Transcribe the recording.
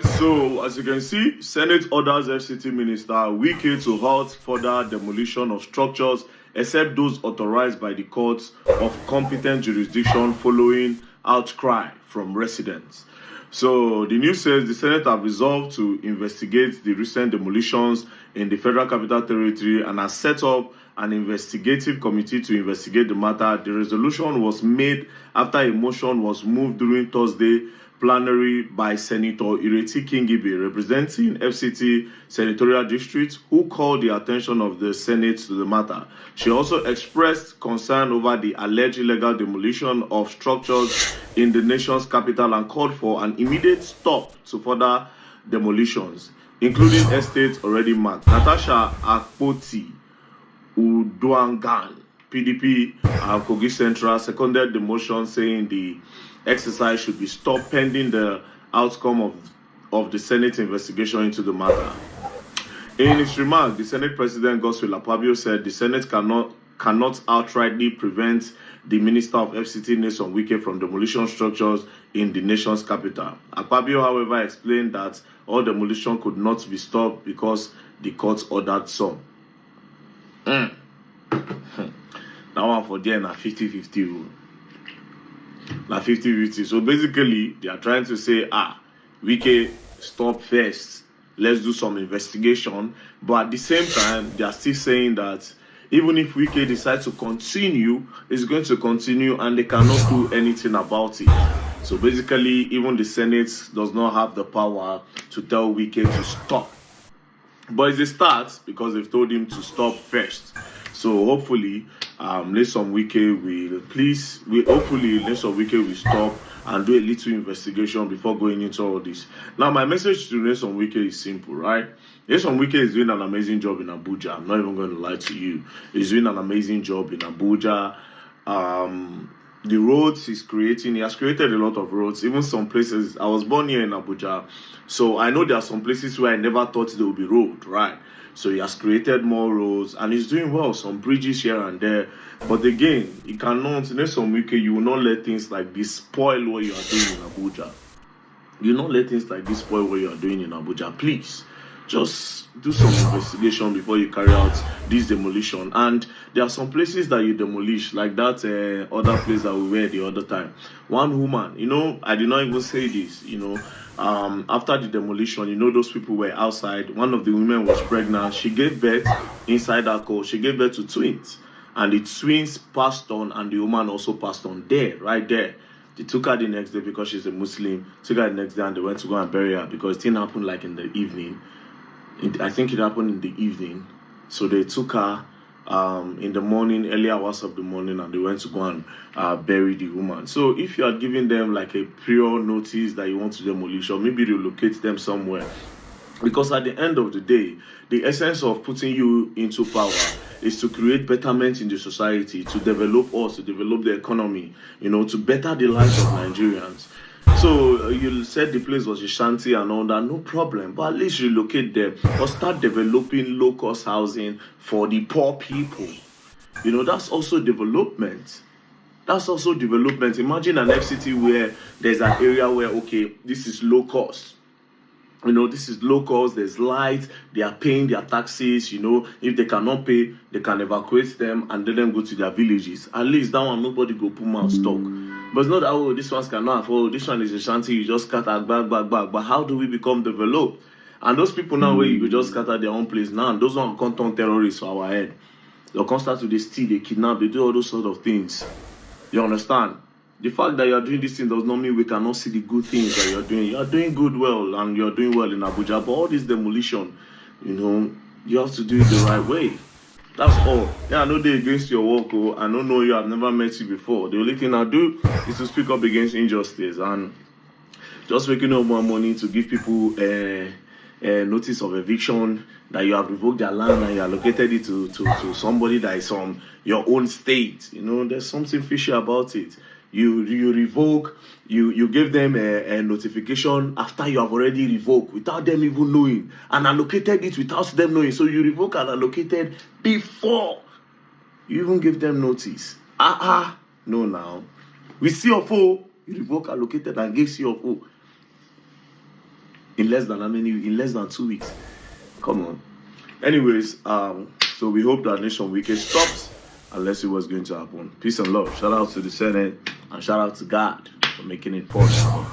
So, as you can see, Senate orders FCT Minister Wike to halt further demolition of structures except those authorized by the courts of competent jurisdiction following outcry from residents. So, the news says the Senate have resolved to investigate the recent demolitions in the Federal Capital Territory and has set up an investigative committee to investigate the matter. The resolution was made after a motion was moved during Thursday plenary by Senator Ireti Kingibe, representing FCT Senatorial District, who called the attention of the Senate to the matter. She also expressed concern over the alleged illegal demolition of structures in the nation's capital and called for an immediate stop to further demolitions, including estates already marked. Natasha Akpoti Uduangan, PDP and Kogi Central, seconded the motion, saying the exercise should be stopped pending the outcome of the Senate investigation into the matter. In his remark, the Senate President Godswill Akpabio said the Senate cannot outrightly prevent the Minister of FCT NYESOM WIKE from demolition structures in the nation's capital. Akpabio, however, explained that all demolition could not be stopped because the court ordered some. That one for there na 50-50 rule. Na 50-50. So basically, they are trying to say, Wike, stop first. Let's do some investigation. But at the same time, they are still saying that even if Wike decides to continue, it's going to continue and they cannot do anything about it. So basically, even the Senate does not have the power to tell Wike to stop. But it's a start because they've told him to stop first. So hopefully, NYESOM WIKE will stop and do a little investigation before going into all this. Now, my message to NYESOM WIKE is simple, right? NYESOM WIKE is doing an amazing job in Abuja. I'm not even going to lie to you. He's doing an amazing job in Abuja. The roads he's creating, he has created a lot of roads. Even some places, I was born here in Abuja, so I know there are some places where I never thought there would be road, right? So he has created more roads and he's doing well, some bridges here and there. But again, he cannot, NYESOM WIKE, you will not let things like this spoil what you are doing in Abuja. You will not let things like this spoil what you are doing in Abuja. Please, just do some investigation before you carry out this demolition. And there are some places that you demolish, like that other place that we were the other time. One woman, I did not even say this, after the demolition, those people were outside. One of the women was pregnant. She gave birth inside that car. She gave birth to twins. And the twins passed on and the woman also passed on there, right there. They took her the next day because she's a Muslim. Took her the next day and they went to go and bury her because it didn't happen like in the evening. I think it happened in the evening. So they took her in the morning, early hours of the morning, and they went to go and bury the woman. So if you are giving them like a prior notice that you want to demolish, or maybe relocate them somewhere, because at the end of the day, the essence of putting you into power is to create betterment in the society, to develop us, to develop the economy, to better the lives of Nigerians. So you said the place was a shanty and all that, no problem, but at least relocate them or start developing low-cost housing for the poor people. That's also development. That's also development. Imagine an FCT where there's an area where, okay, this is low cost. This is low cost, there's light, they are paying their taxes, if they cannot pay, they can evacuate them and let them go to their villages. At least that one, nobody go put out stock. But it's not that, this one's cannot afford, this one is a shanty, you just scatter back. But how do we become developed? And those people now where you could just scatter their own place now, those ones can't turn terrorists for our head. They'll come start to they steal, they kidnap, they do all those sort of things. You understand? The fact that you are doing this thing does not mean we cannot see the good things that you are doing. You are doing well and you are doing well in Abuja. But all this demolition, you have to do it the right way. That's all. Yeah, I know they're against your work. I don't know you. I've never met you before. The only thing I do is to speak up against injustice and just making up more money to give people a notice of eviction that you have revoked their land and you allocated it to somebody that is from your own state. There's something fishy about it. You revoke, you give them a notification after you have already revoked without them even knowing, and allocated it without them knowing. So you revoke and allocated before you even give them notice. No now. With CFO, you revoke, allocated and give CFO. In less than how many? In less than 2 weeks. Come on. Anyways, so we hope that Nation Wike stops, and let's see what's going to happen. Peace and love. Shout out to the Senate and shout out to God for making it possible.